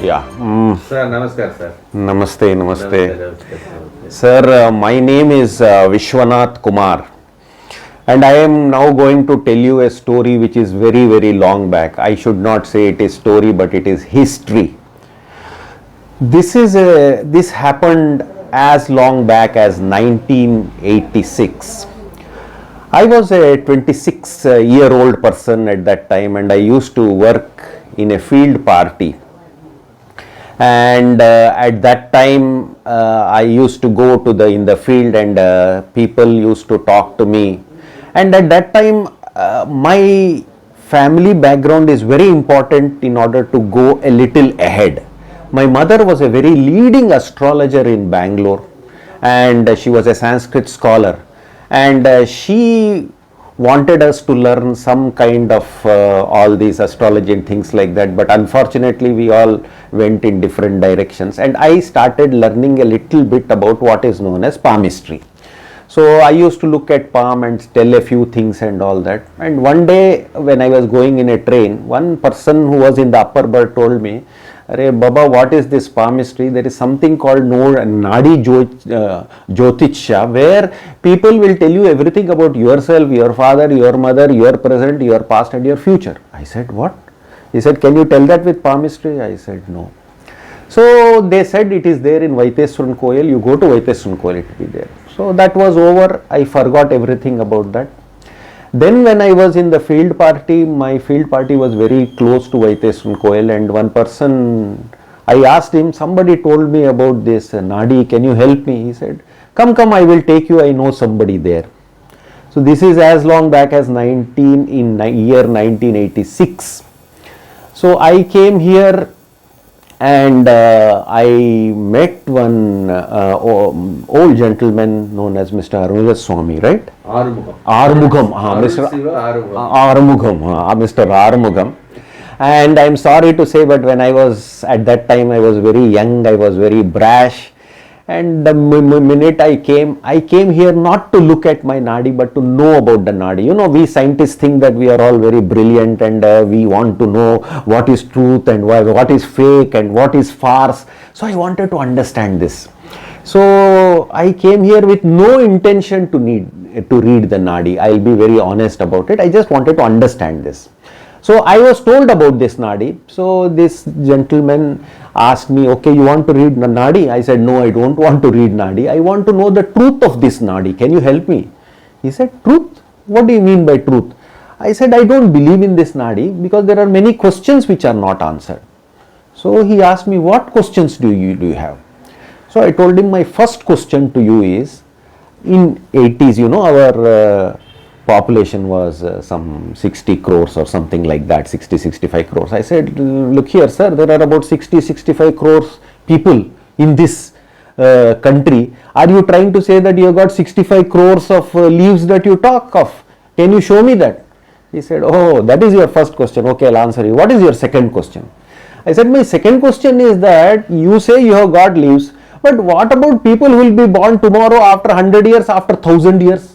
Yeah. Sir, namaskar, sir. Namaste, namaste. Namaste. Sir, my name is Vishwanath Kumar, and I am now going to tell you a story which is very, very long back. I should not say it is story, but it is history. This happened as long back as 1986. I was a 26-year-old person at that time, and I used to work in a field party. And at that time I used to go to in the field, and people used to talk to me. And at that time my family background is very important in order to go a little ahead. My mother was a very leading astrologer in Bangalore, and she was a Sanskrit scholar, and she wanted us to learn some kind of all these astrology and things like that, but unfortunately we all went in different directions, and I started learning a little bit about what is known as palmistry. So I used to look at palm and tell a few things and all that. And one day when I was going in a train, one person who was in the upper berth told me, "Arey Baba, what is this palmistry? There is something called Nadi Jothidam, where people will tell you everything about yourself, your father, your mother, your present, your past and your future." I said, "What?" He said, "Can you tell that with palmistry?" I said, "No." So they said it is there in Vaitheeswaran Koil. You go to Vaitheeswaran Koil, it will be there. So that was over. I forgot everything about that. Then when I was in the field party, my field party was very close to Vaitheeswaran Koil, and one person, I asked him, somebody told me about this Nadi, can you help me? He said, come, I will take you, I know somebody there. So this is as long back as year 1986. So I came here, and I met one old gentleman known as Mr. Arunaswamy, right? Arumugam, Mr. Arumugam, Mr. Arumugam. And I am sorry to say, but when I was at that time, I was very young, I was very brash. And the minute I came here not to look at my Nadi, but to know about the Nadi. You know, we scientists think that we are all very brilliant, and we want to know what is truth and what is fake and what is farce. So I wanted to understand this. So I came here with no intention to read the Nadi. I'll be very honest about it. I just wanted to understand this. So I was told about this Nadi. So this gentleman asked me, okay, you want to read Nadi? I said, no, I don't want to read Nadi. I want to know the truth of this Nadi. Can you help me? He said, truth? What do you mean by truth? I said, I don't believe in this Nadi because there are many questions which are not answered. So he asked me, what questions do you have? So I told him, my first question to you is, in 80s, you know, our population was some 60 crores or something like that, 60-65 crores. I said, look here, sir, there are about 60-65 crores people in this country. Are you trying to say that you have got 65 crores of leaves that you talk of? Can you show me that? He said, oh, that is your first question. Okay, I'll answer you. What is your second question? I said, my second question is that you say you have got leaves, but what about people who will be born tomorrow, after 100 years, after 1000 years?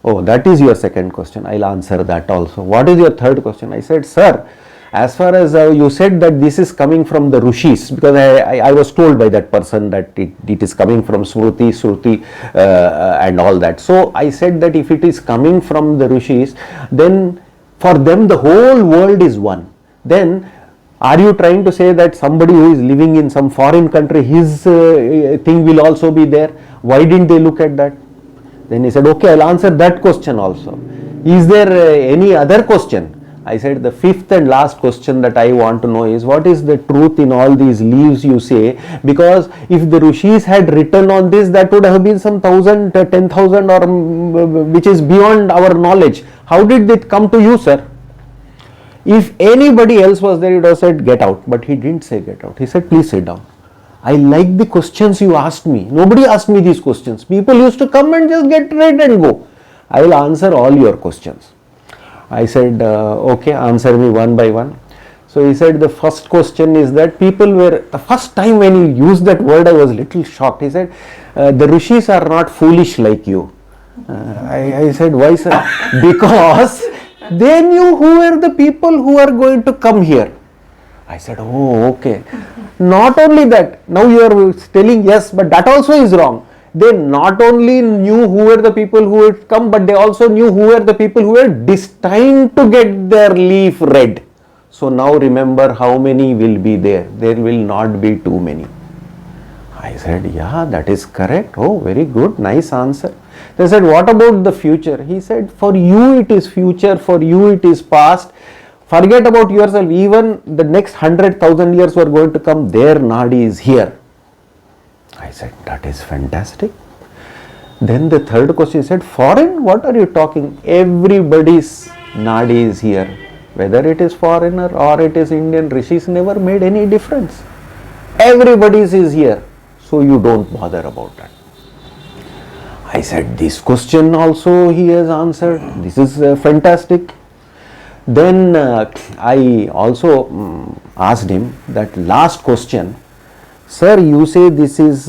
Oh, that is your second question. I'll answer that also. What is your third question? I said, sir, as far as you said that this is coming from the Rishis, because I was told by that person that it is coming from Shruti and all that. So I said that if it is coming from the Rishis, then for them the whole world is one. Then are you trying to say that somebody who is living in some foreign country, his thing will also be there? Why didn't they look at that? Then he said, okay, I'll answer that question also. Is there any other question? I said, the fifth and last question that I want to know is, what is the truth in all these leaves you say? Because if the Rishis had written on this, that would have been some 1,000, 10,000 or which is beyond our knowledge. How did it come to you, sir? If anybody else was there, he would have said, get out. But he didn't say get out. He said, please sit down. I like the questions you asked me. Nobody asked me these questions. People used to come and just get ready and go. I will answer all your questions. I said, okay, answer me one by one. So he said, the first question is that people were, the first time when he used that word, I was a little shocked. He said, the Rishis are not foolish like you. I said, why, sir? Because they knew who were the people who are going to come here. I said, oh, okay. Not only that, now you are telling yes, but that also is wrong. They not only knew who were the people who would come, but they also knew who were the people who were destined to get their leaf read. So now remember how many will be there. There will not be too many. I said, yeah, that is correct. Oh, very good, nice answer. They said, what about the future? He said, for you it is future, for you it is past. Forget about yourself, even the next 100,000 years who are going to come, their Nadi is here. I said, that is fantastic. Then the third question, he said, foreign, what are you talking? Everybody's Nadi is here. Whether it is foreigner or it is Indian, rishis never made any difference. Everybody's is here. So you don't bother about that. I said, this question also he has answered. This is fantastic. Then I also asked him that last question. Sir, you say this is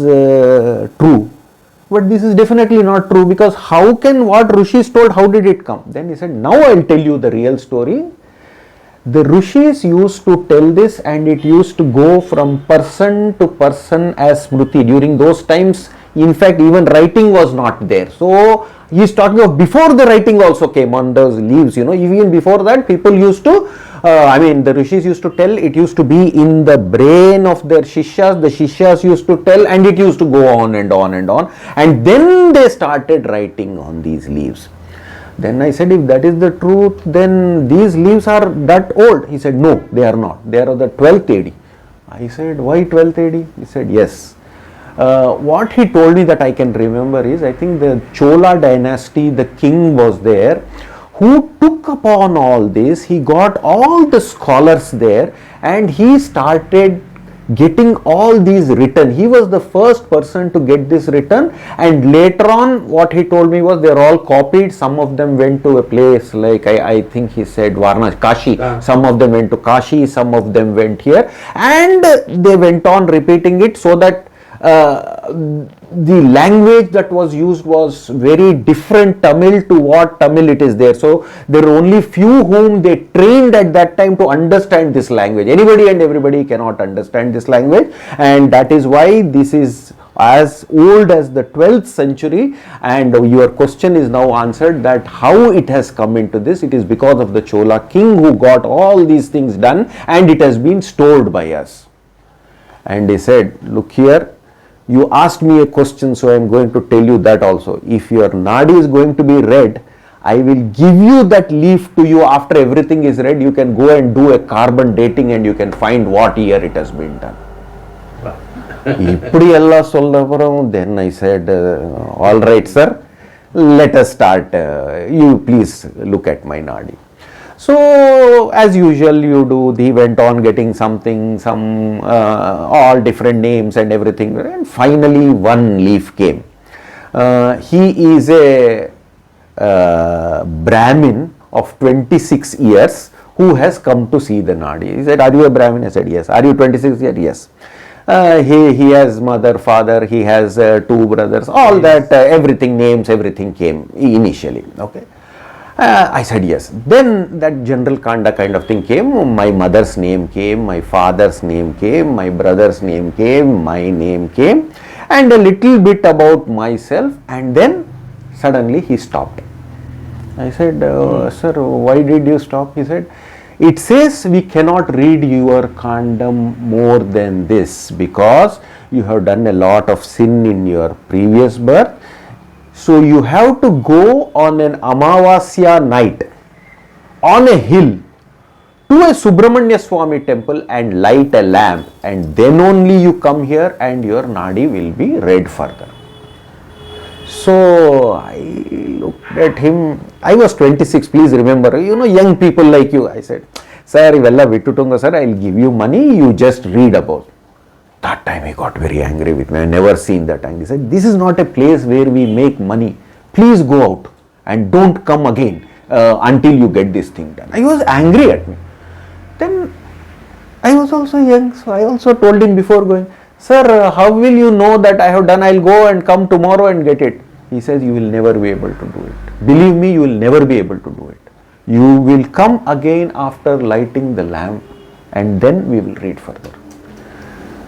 true, but this is definitely not true, because how can what Rishis told, how did it come? Then he said, now I will tell you the real story. The Rishis used to tell this, and it used to go from person to person as Smriti. During those times, in fact, even writing was not there. So he is talking of before the writing also came on those leaves, even before that people used to, the Rishis used to tell, it used to be in the brain of their Shishyas, the Shishyas used to tell, and it used to go on and on and on, and then they started writing on these leaves. Then I said, if that is the truth, then these leaves are that old. He said, no, they are not. They are of the 12th AD. I said, why 12th AD? He said, yes. What he told me that I can remember is, I think the Chola dynasty, the king was there, who took upon all this. He got all the scholars there, and he started getting all these written. He was the first person to get this written, and later on what he told me was they are all copied. Some of them went to a place like I think he said Varanasi, Kashi. Some of them went to Kashi, some of them went here, and they went on repeating it, so that the language that was used was very different Tamil to what Tamil it is there. So there are only few whom they trained at that time to understand this language. Anybody and everybody cannot understand this language, and that is why this is as old as the 12th century. And your question is now answered, that how it has come into this. It is because of the Chola king who got all these things done, and it has been stored by us. And he said, look here, you asked me a question, so I am going to tell you that also. If your Nadi is going to be read, I will give you that leaf to you after everything is read. You can go and do a carbon dating, and you can find what year it has been done. Then I said, all right, sir, let us start. You please look at my Nadi. So as usual you do, he went on getting something, all different names and everything, and finally one leaf came. He is a Brahmin of 26 years who has come to see the Nadi. He said, are you a Brahmin? I said, yes. Are you 26 years? Yes. He has mother, father, he has 2 brothers, all that, everything, names, everything came initially. Okay. I said yes. Then that general kind of thing came. My mother's name came, my father's name came, my brother's name came, my name came, and a little bit about myself, and then suddenly he stopped. I said, sir, why did you stop? He said, it says we cannot read your kandam more than this, because you have done a lot of sin in your previous birth. So you have to go on an Amavasya night on a hill to a Subramanya Swami temple and light a lamp, and then only you come here and your Nadi will be read further. So I looked at him. I was 26, please remember, young people like you. I said, sir, sir, I will give you money, you just read about. That time he got very angry with me. I never seen that angry. He said, this is not a place where we make money. Please go out and don't come again until you get this thing done. He was angry at me. Then I was also young, so I also told him before going, sir, how will you know that I have done? I will go and come tomorrow and get it. He says, you will never be able to do it. Believe me, you will never be able to do it. You will come again after lighting the lamp, and then we will read further.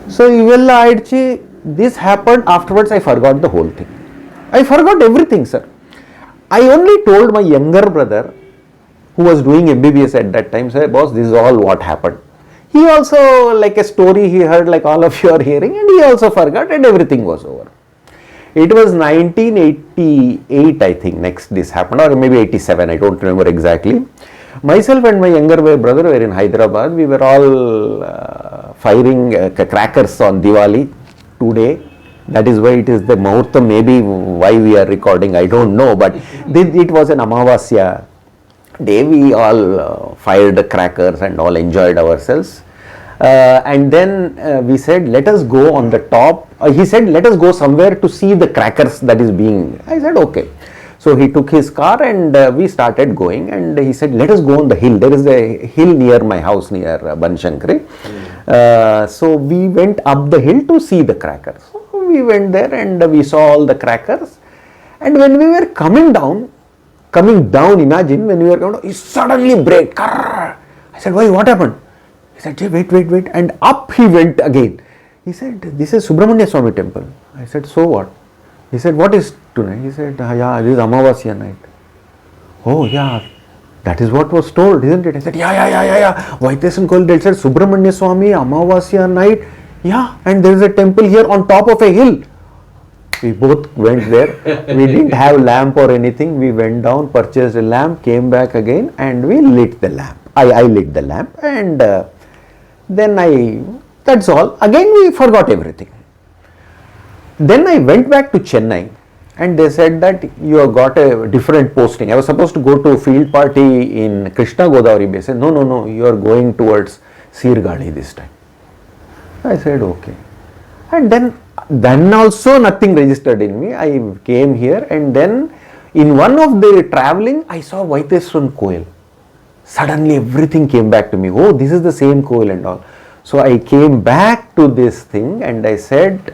So this happened. Afterwards I forgot the whole thing. I forgot everything, sir. I only told my younger brother, who was doing MBBS at that time, said, boss, this is all what happened. He also, like a story he heard like all of you are hearing, and he also forgot, and everything was over. It was 1988, I think, next this happened, or maybe 87, I don't remember exactly. Myself and my younger brother were in Hyderabad. We were all firing crackers on Diwali today. That is why it is the Muhurtam, maybe why we are recording, I don't know, but it was an Amavasya day. We all fired the crackers and all enjoyed ourselves. And then we said, let us go on the top. He said, let us go somewhere to see the crackers that is being. I said, okay. So he took his car and we started going, and he said, let us go on the hill. There is a hill near my house, near Banshankari. So we went up the hill to see the crackers. So we went there and we saw all the crackers. And when we were coming down, imagine when we were coming down, he suddenly braked. I said, why, what happened? He said, wait. And up he went again. He said, this is Subramanya Swami temple. I said, so what? He said, what is tonight? He said, yeah, this is Amavasya night. Oh, yeah, that is what was told, isn't it? I said, yeah. Vaitheeswarankoil, they said, Subramanya Swami, Amavasya night. Yeah, and there is a temple here on top of a hill. We both went there. We didn't have lamp or anything. We went down, purchased a lamp, came back again, and we lit the lamp. I lit the lamp, and then that's all. Again, we forgot everything. Then I went back to Chennai, and they said that you have got a different posting. I was supposed to go to a field party in Krishna Godavari basin. No, you are going towards Sirkali this time. I said, okay. And then also nothing registered in me. I came here, and then in one of the traveling, I saw Vaitheeswaran Suddenly everything came back to me. Oh, this is the same Koil and all. So I came back to this thing, and I said,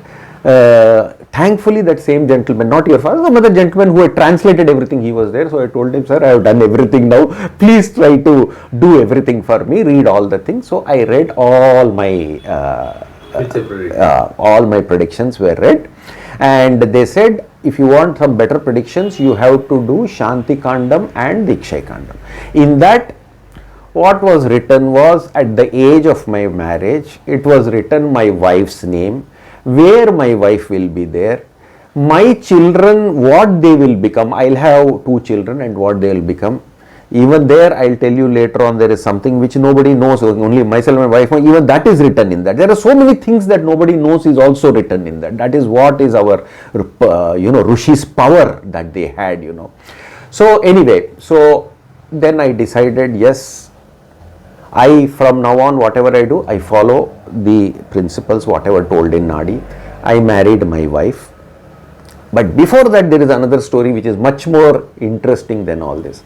thankfully that same gentleman, not your father, some other gentleman who had translated everything, he was there. So I told him, sir, I have done everything now. Please try to do everything for me, read all the things. So I read all my predictions were read, and they said, if you want some better predictions, you have to do Shanti Kandam and Dikshay Kandam. In that, what was written was, at the age of my marriage, it was written my wife's name, where my wife will be there, my children, what they will become. I'll have 2 children and what they will become. Even there, I'll tell you later on, there is something which nobody knows, only myself and my wife, even that is written in that. There are so many things that nobody knows is also written in that. That is what is our, Rishi's power that they had, So anyway, so then I decided, yes, from now on, whatever I do, I follow the principles, whatever told in Nadi. I married my wife. But before that, there is another story which is much more interesting than all this.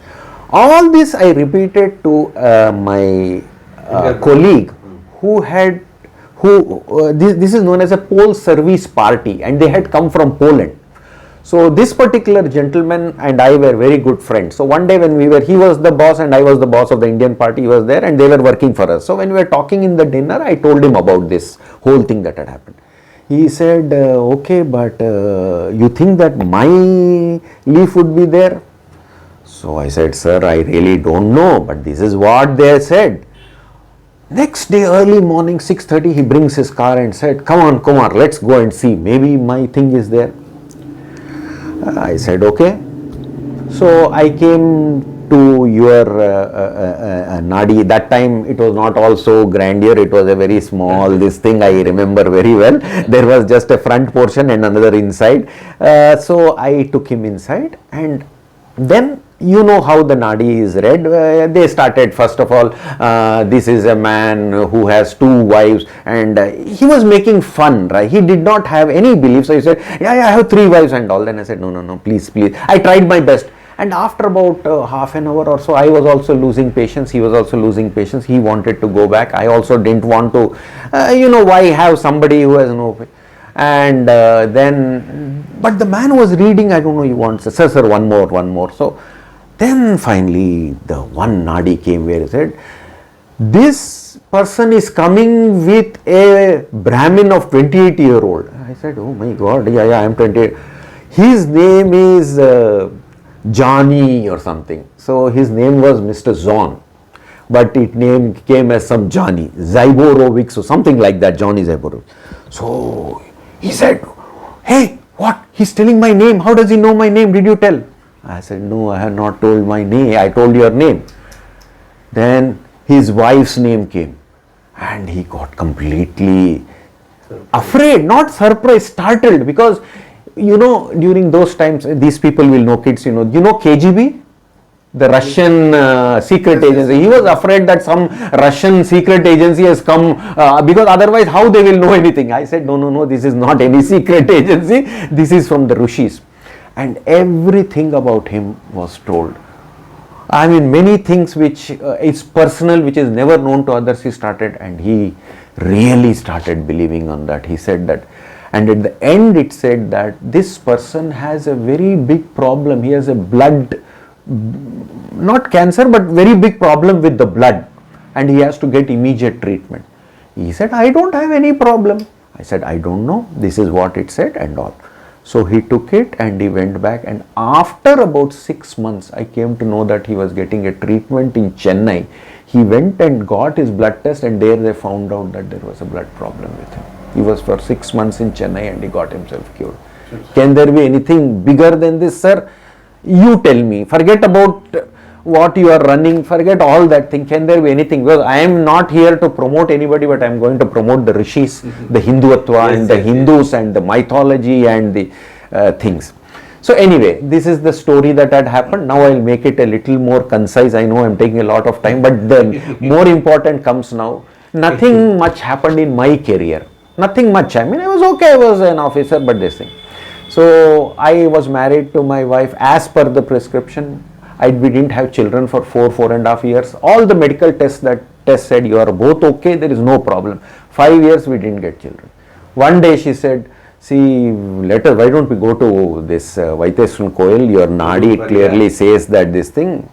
All this I repeated to my colleague this is known as a Pole Service Party, and they had come from Poland. So this particular gentleman and I were very good friends. So one day when he was the boss and I was the boss of the Indian party, he was there and they were working for us. So when we were talking in the dinner, I told him about this whole thing that had happened. He said, okay, but you think that my leaf would be there? So I said, sir, I really don't know, but this is what they said. Next day, early morning, 6:30, he brings his car and said, come on, Kumar, let's go and see. Maybe my thing is there. I said, okay. So I came to your Nadi. That time it was not also grandeur, it was a very small this thing, I remember very well. There was just a front portion and another inside. So I took him inside, and then you know how the Nadi is read. They started, first of all, this is a man who has 2 wives, and he was making fun, right? He did not have any belief. So he said, yeah, I have 3 wives and all. Then I said, no, please. I tried my best. And after about half an hour or so, I was also losing patience. He was also losing patience. He wanted to go back. I also didn't want to, why have somebody who has no... And but the man was reading, I don't know, he wants, sir, one more. So then finally the one Nadi came where he said, this person is coming with a Brahmin of 28-year-old. I said, oh my God, yeah, I am 28. His name is Johnny or something. So his name was Mr. Zon, but it name came as some Johnny, Zyborovic, so something like that, Johnny Zyborovic. So he said, hey, what? He's telling my name. How does he know my name? Did you tell? I said, no, I have not told my name. I told your name. Then his wife's name came and he got completely afraid, not surprised, startled, because during those times, these people will know, kids, KGB, the Russian secret agency. He was afraid that some Russian secret agency has come, because otherwise how they will know anything. I said, no, this is not any secret agency, this is from the Rishis. And everything about him was told. I mean, many things which is personal, which is never known to others, he started, and he really started believing on that. He said that, and at the end it said that this person has a very big problem. He has a blood, not cancer, but very big problem with the blood, and he has to get immediate treatment. He said, I don't have any problem. I said, I don't know. This is what it said and all. So he took it and he went back, and after about 6 months, I came to know that he was getting a treatment in Chennai. He went and got his blood test, and there they found out that there was a blood problem with him. He was for 6 months in Chennai and he got himself cured. Can there be anything bigger than this, sir? You tell me. Forget about what you are running, forget all that thing. Can there be anything? Because I am not here to promote anybody, but I am going to promote the rishis, the Hinduatva, and the Hindus, and the mythology, and the things. So anyway, this is the story that had happened. Now I will make it a little more concise. I know I am taking a lot of time, but the more important comes now. Nothing much happened in my career. Nothing much. I mean, I was okay. I was an officer, but this thing. So I was married to my wife as per the prescription. We didn't have children for 4.5 years. All the medical tests said you are both okay, there is no problem. 5 years we didn't get children. One day she said, see, why don't we go to this Vaitheeswaran Koil, your Nadi clearly says that this thing.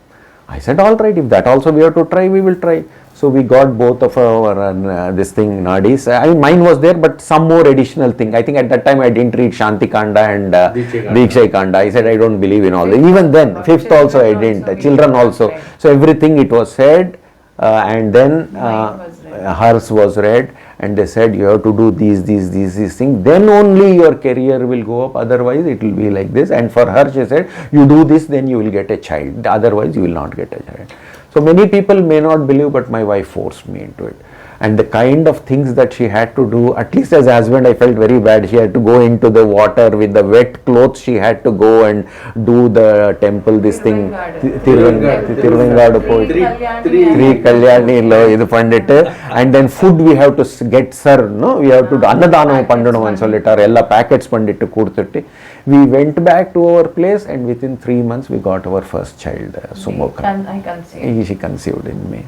I said, all right, if that also we have to try, we will try. So we got both of our this thing Nadis. I mean, mine was there, but some more additional thing. I think at that time I didn't read Shanti Kanda and Diksha Kanda. I said I don't believe in all that. Even then, fifth also I didn't. Children also. So everything it was said, and then hers was read, and they said you have to do these things. Then only your career will go up. Otherwise, it will be like this. And for her, she said, you do this, then you will get a child. Otherwise, you will not get a child. So many people may not believe, but my wife forced me into it. And the kind of things that she had to do, at least as a husband, I felt very bad. She had to go into the water with the wet clothes. She had to go and do the temple, this thing. Tiruvengadu poi. Three Kalyani lo idu pandittu. And then food we have to get, sir, no? We have to do Annadhanam pandanu and solitar, ella packets pandittu kurtutti. We went back to our place, and within 3 months we got our first child, Sumoka. I conceived. She conceived in May.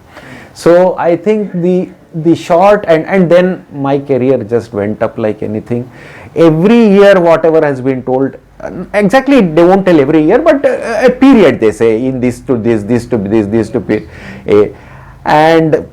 So I think the short and then my career just went up like anything. Every year whatever has been told, exactly they won't tell every year, but a period they say, in this to this to this to period. And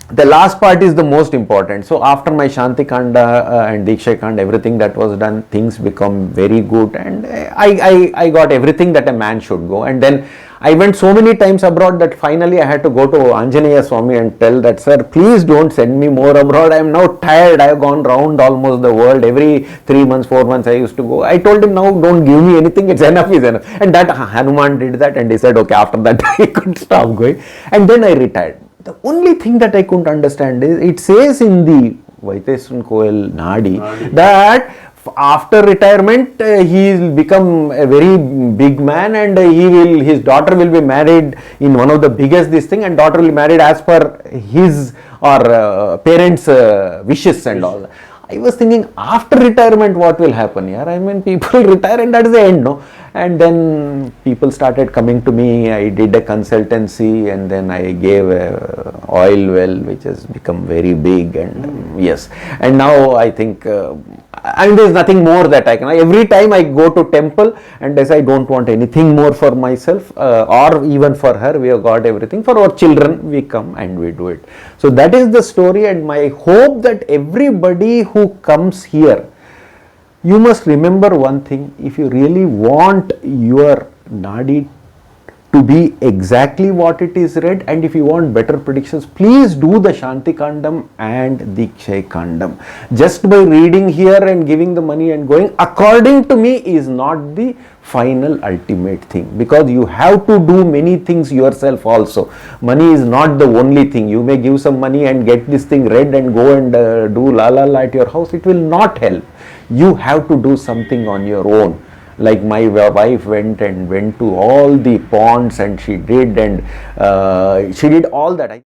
the last part is the most important. So after my Shanti Kanda and Diksha Kanda, everything that was done, things become very good, and I got everything that a man should go. And then I went so many times abroad that finally I had to go to Anjaneya Swami and tell that, sir, please don't send me more abroad. I am now tired. I have gone round almost the world. Every 3 months, 4 months I used to go. I told him, now don't give me anything. It's enough is enough. And that Hanuman did that, and he said, okay, after that I could stop going. And then I retired. The only thing that I couldn't understand is, it says in the Vaitheeswaran Koil Nadi that after retirement he will become a very big man, and his daughter will be married in one of the biggest this thing, and daughter will be married as per his or parents' wishes and all. I was thinking, after retirement what will happen here? I mean, people retire and that is the end, no? And then people started coming to me. I did a consultancy, and then I gave a oil well which has become very big, and yes. And now I think I mean, there is nothing more that I can. Every time I go to temple and as I don't want anything more for myself or even for her, we have got everything. For our children, we come and we do it. So that is the story, and my hope that everybody who comes here, you must remember one thing: if you really want your Nadi to be exactly what it is read, and if you want better predictions, please do the Shanti Kandam and the Kshay Kandam. Just by reading here and giving the money and going, according to me, is not the final ultimate thing, because you have to do many things yourself also. Money is not the only thing. You may give some money and get this thing read and go and do la la la at your house. It will not help. You have to do something on your own. Like my wife went to all the ponds and she did all that.